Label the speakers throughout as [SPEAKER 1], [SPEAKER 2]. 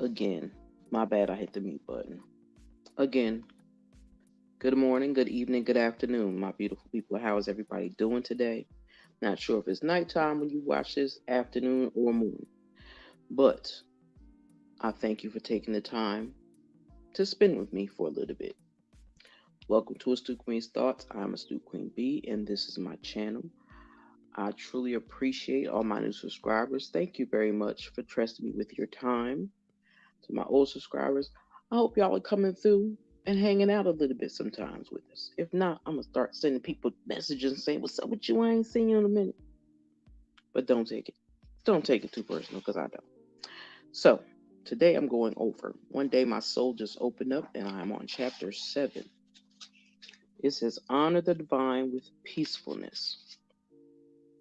[SPEAKER 1] Again, my bad, I hit the mute button. Again, good morning, good evening, good afternoon, my beautiful people. How is everybody doing today? Not sure if it's nighttime when you watch this, afternoon or morning, but I thank you for taking the time to spend with me for a little bit. Welcome to Astute Queen's Thoughts. I'm Astute Queen B, and this is my channel. I truly appreciate all my new subscribers. Thank you very much for trusting me with your time. To my old subscribers, I hope y'all are coming through and hanging out a little bit sometimes with us. If not, I'm gonna start sending people messages saying, "What's up with you? I ain't seen you in a minute." But don't take it too personal because I don't. So today I'm going over. One day my soul just opened up and I'm on chapter 7. It says, "Honor the divine with peacefulness."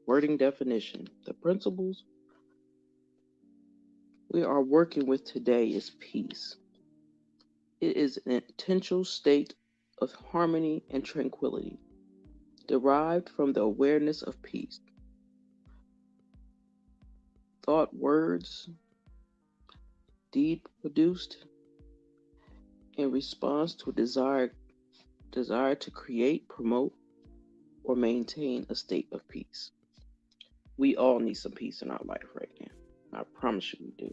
[SPEAKER 1] Wording definition: the principles we are working with today is peace. It is an intentional state of harmony and tranquility, derived from the awareness of peace. Thought, words, deed produced in response to a desire to create, promote, or maintain a state of peace. We all need some peace in our life right now. I promise you we do.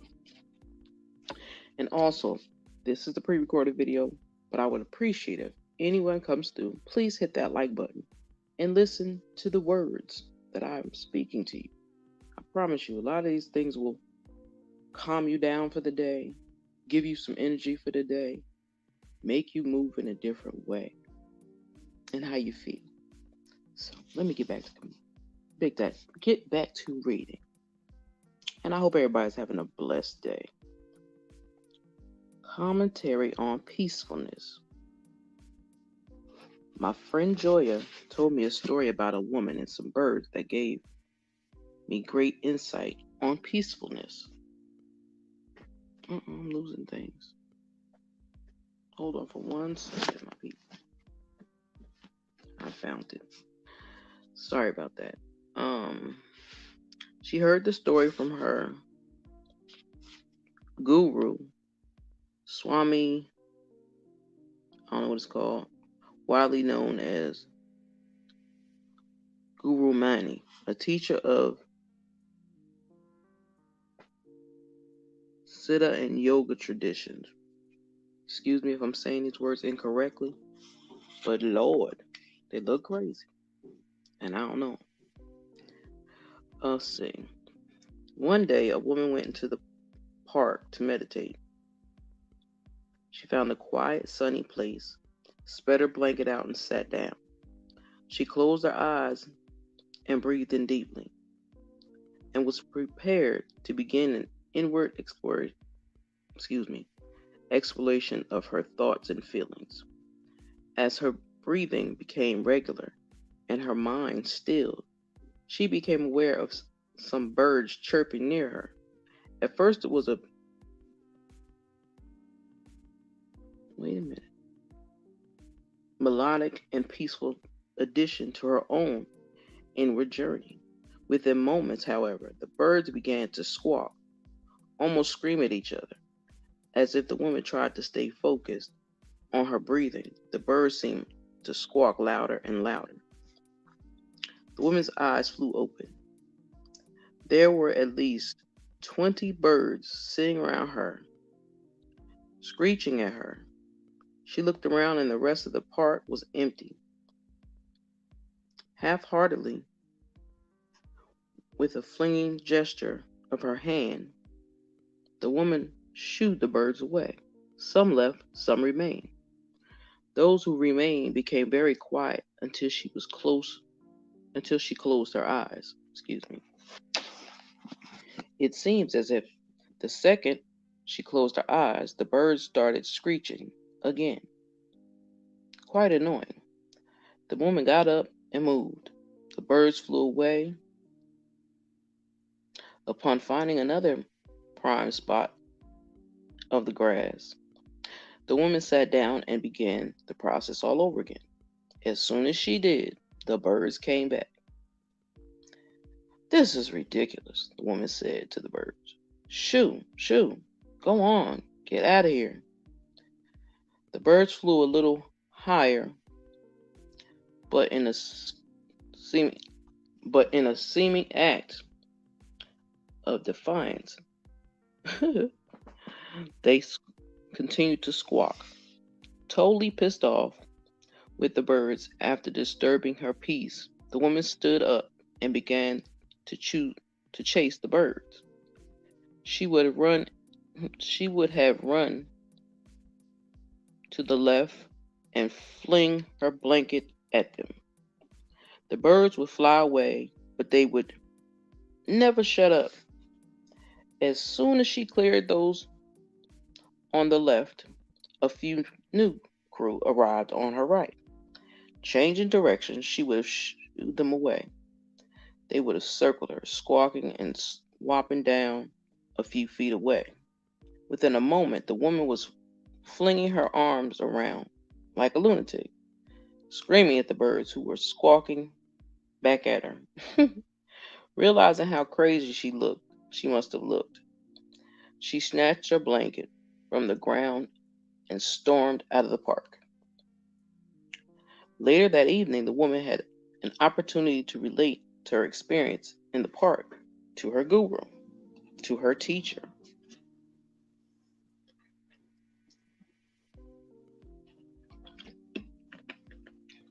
[SPEAKER 1] And also, this is the pre-recorded video, but I would appreciate if anyone comes through, please hit that like button and listen to the words that I'm speaking to you. I promise you, a lot of these things will calm you down for the day, give you some energy for the day, make you move in a different way and how you feel. So let me get back to reading. And I hope everybody's having a blessed day. Commentary on peacefulness. My friend Joya told me a story about a woman and some birds that gave me great insight on peacefulness. I'm losing things. Hold on for 1 second, my people. I found it. Sorry about that. She heard the story from her guru, Swami, I don't know what it's called, widely known as Guru Mani, a teacher of Siddha and yoga traditions. Excuse me if I'm saying these words incorrectly, but Lord, they look crazy. And I don't know. Let's see. One day, a woman went into the park to meditate. She found a quiet, sunny place, spread her blanket out, and sat down. She closed her eyes and breathed in deeply, and was prepared to begin an inward exploration of her thoughts and feelings. As her breathing became regular and her mind stilled, she became aware of some birds chirping near her. At first it was a melodic and peaceful addition to her own inward journey. Within moments, however, the birds began to squawk, almost scream at each other. As if the woman tried to stay focused on her breathing, the birds seemed to squawk louder and louder. The woman's eyes flew open. There were at least 20 birds sitting around her, screeching at her. She looked around and the rest of the park was empty. Half-heartedly, with a flinging gesture of her hand, the woman shooed the birds away. Some left, some remained. Those who remained became very quiet until she closed her eyes. Excuse me. It seems as if the second she closed her eyes, the birds started screeching again. Quite annoying. The woman got up and moved. The birds flew away. Upon finding another prime spot of the grass, the woman sat down and began the process all over again. As soon as she did, the birds came back. "This is ridiculous," the woman said to the birds. Shoo, shoo, Go on, get out of here. The birds flew a little higher, but in a seeming, act of defiance, they continued to squawk. Totally pissed off with the birds after disturbing her peace, the woman stood up and began to chase the birds. She would run she would have run to the left and fling her blanket at them. The birds would fly away, but they would never shut up. As soon as she cleared those on the left, a few new crew arrived on her right. Changing direction, she would have shooed them away. They would have circled her, squawking and swapping down a few feet away. Within a moment, the woman was flinging her arms around like a lunatic, screaming at the birds who were squawking back at her. Realizing how crazy she must have looked, she snatched her blanket from the ground and stormed out of the park. Later that evening, the woman had an opportunity to relate to her experience in the park to her guru, to her teacher.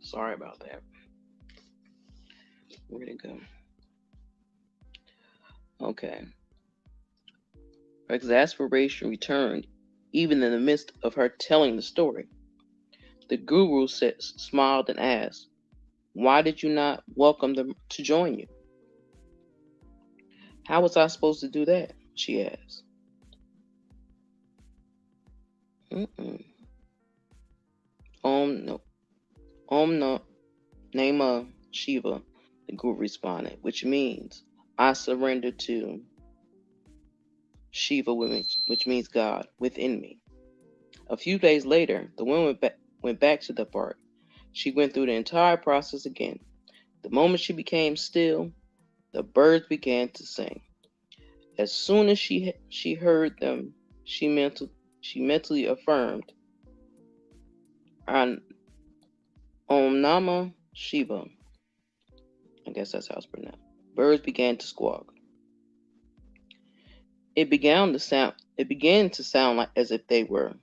[SPEAKER 1] Sorry about that. Where'd it go? Okay. Her exasperation returned even in the midst of her telling the story. The guru smiled and asked, "Why did you not welcome them to join you?" "How was I supposed to do that?" she asked. Mm-mm. Om no, Om no, Nama Shiva, the guru responded, which means I surrender to Shiva, which means God, within me. A few days later, the woman went back to the park. She went through the entire process again. The moment she became still, the birds began to sing. As soon as she heard them, she mentally affirmed, Om Nama Shiva. I guess that's how it's pronounced. Birds began to squawk. It began to sound like as if they were.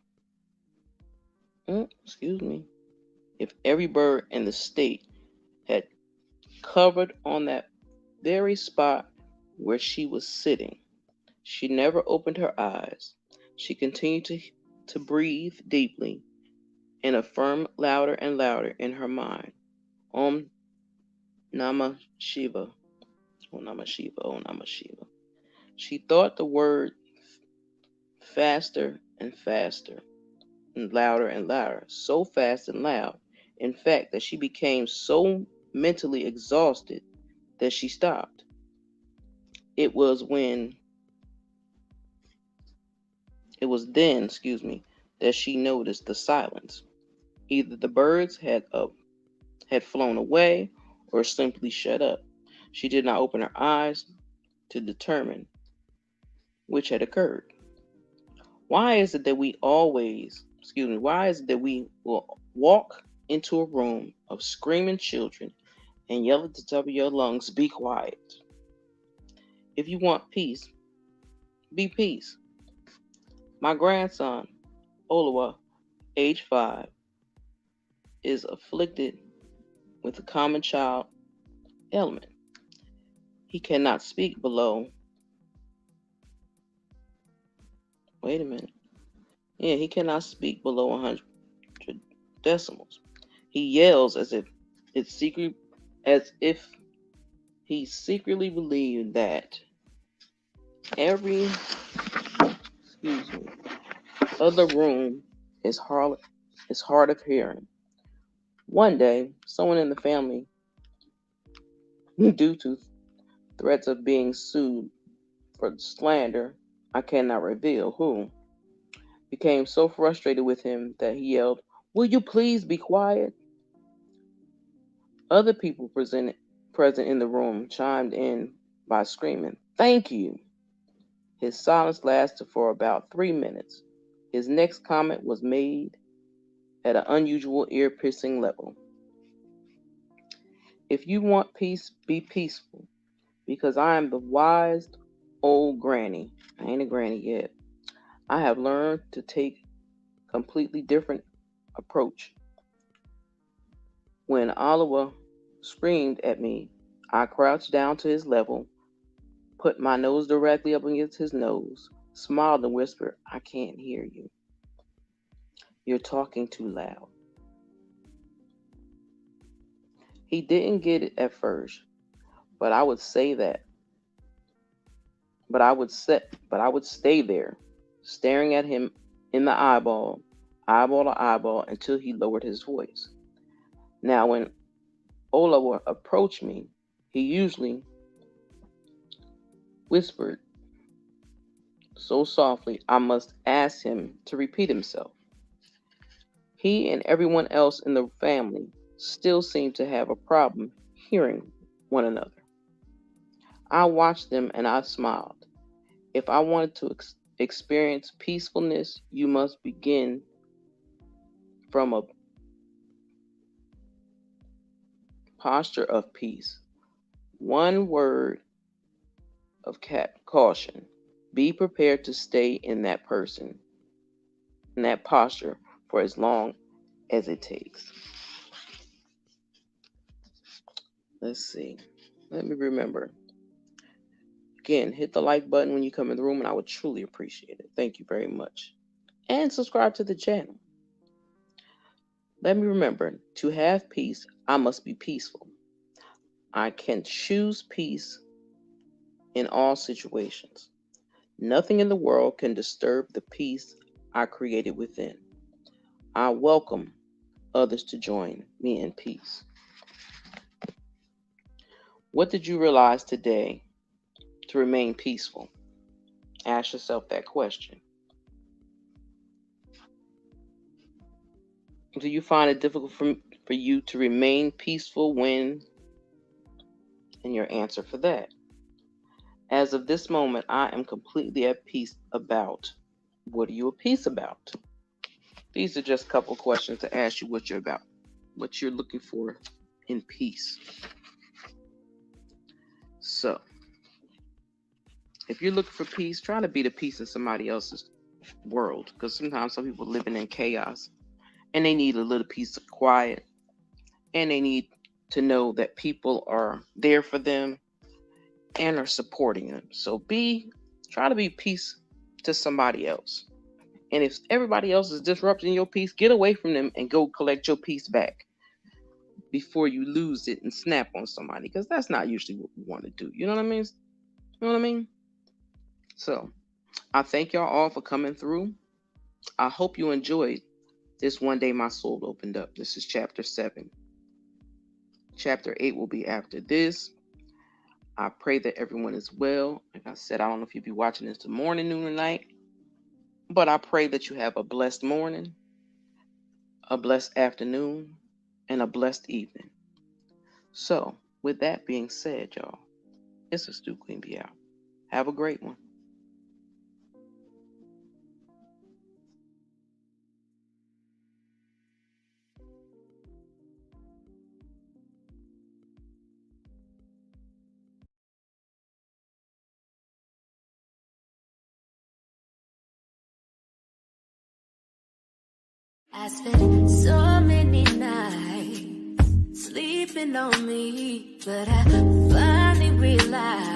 [SPEAKER 1] Excuse me. If every bird in the state had covered on that very spot where she was sitting. She never opened her eyes. She continued to breathe deeply and affirm louder and louder in her mind, Om Namah Shiva, Om Namah Shiva, Om Namah Shiva. She thought the word faster and faster and louder, so fast and loud, in fact, that she became so mentally exhausted that she stopped. It was when It was then, that she noticed the silence. Either the birds had flown away or simply shut up. She did not open her eyes to determine which had occurred. Why is it that why is it that we will walk into a room of screaming children and yell at the top of your lungs, be quiet? If you want peace, be peace. My grandson, Olawa, age 5, is afflicted with a common child ailment. He cannot speak below. Wait a minute. Yeah, he cannot speak below 100 decimals. He yells as if he secretly believed that every other room is hard of hearing. One day, someone in the family, due to threats of being sued for slander, I cannot reveal who, became so frustrated with him that he yelled, "Will you please be quiet?" Other people present in the room chimed in by screaming, "Thank you." His silence lasted for about 3 minutes. His next comment was made at an unusual ear-piercing level. If you want peace, be peaceful, because I am the wise old granny. I ain't a granny yet. I have learned to take a completely different approach. When Oliver screamed at me, I crouched down to his level, put my nose directly up against his nose, smiled and whispered, I can't hear you. You're talking too loud. He didn't get it at first, but I would say that. But I would stay there, staring at him in the eyeball to eyeball, until he lowered his voice. Now, when Ola approached me, he usually whispered so softly I must ask him to repeat himself. He and everyone else in the family still seemed to have a problem hearing one another. I watched them and I smiled. If I wanted to experience peacefulness, you must begin from a posture of peace. One word of caution. Be prepared to stay in that posture for as long as it takes. Let's see. Let me remember. Again, hit the like button when you come in the room, and I would truly appreciate it. Thank you very much. And subscribe to the channel. Let me remember, to have peace, I must be peaceful. I can choose peace in all situations. Nothing in the world can disturb the peace I created within. I welcome others to join me in peace. What did you realize today to remain peaceful? Ask yourself that question. Do you find it difficult for you to remain peaceful when? And your answer for that. As of this moment, I am completely at peace about. What are you at peace about? These are just a couple questions to ask you what you're about, what you're looking for in peace. So, if you're looking for peace, try to be the peace in somebody else's world, because sometimes some people living in chaos and they need a little piece of quiet, and they need to know that people are there for them and are supporting them. So try to be peace to somebody else. And if everybody else is disrupting your peace, get away from them and go collect your peace back before you lose it and snap on somebody, because that's not usually what we want to do. You know what I mean? You know what I mean? So I thank y'all all for coming through. I hope you enjoyed this One Day My Soul Opened Up. This is chapter 7. Chapter 8 will be after this. I pray that everyone is well. Like I said, I don't know if you'll be watching this morning, noon, or night, but I pray that you have a blessed morning, a blessed afternoon, and a blessed evening. So, with that being said, y'all, it's a Stu Queen Bee out. Have a great one.
[SPEAKER 2] I spent so many nights sleeping on me, but I finally realized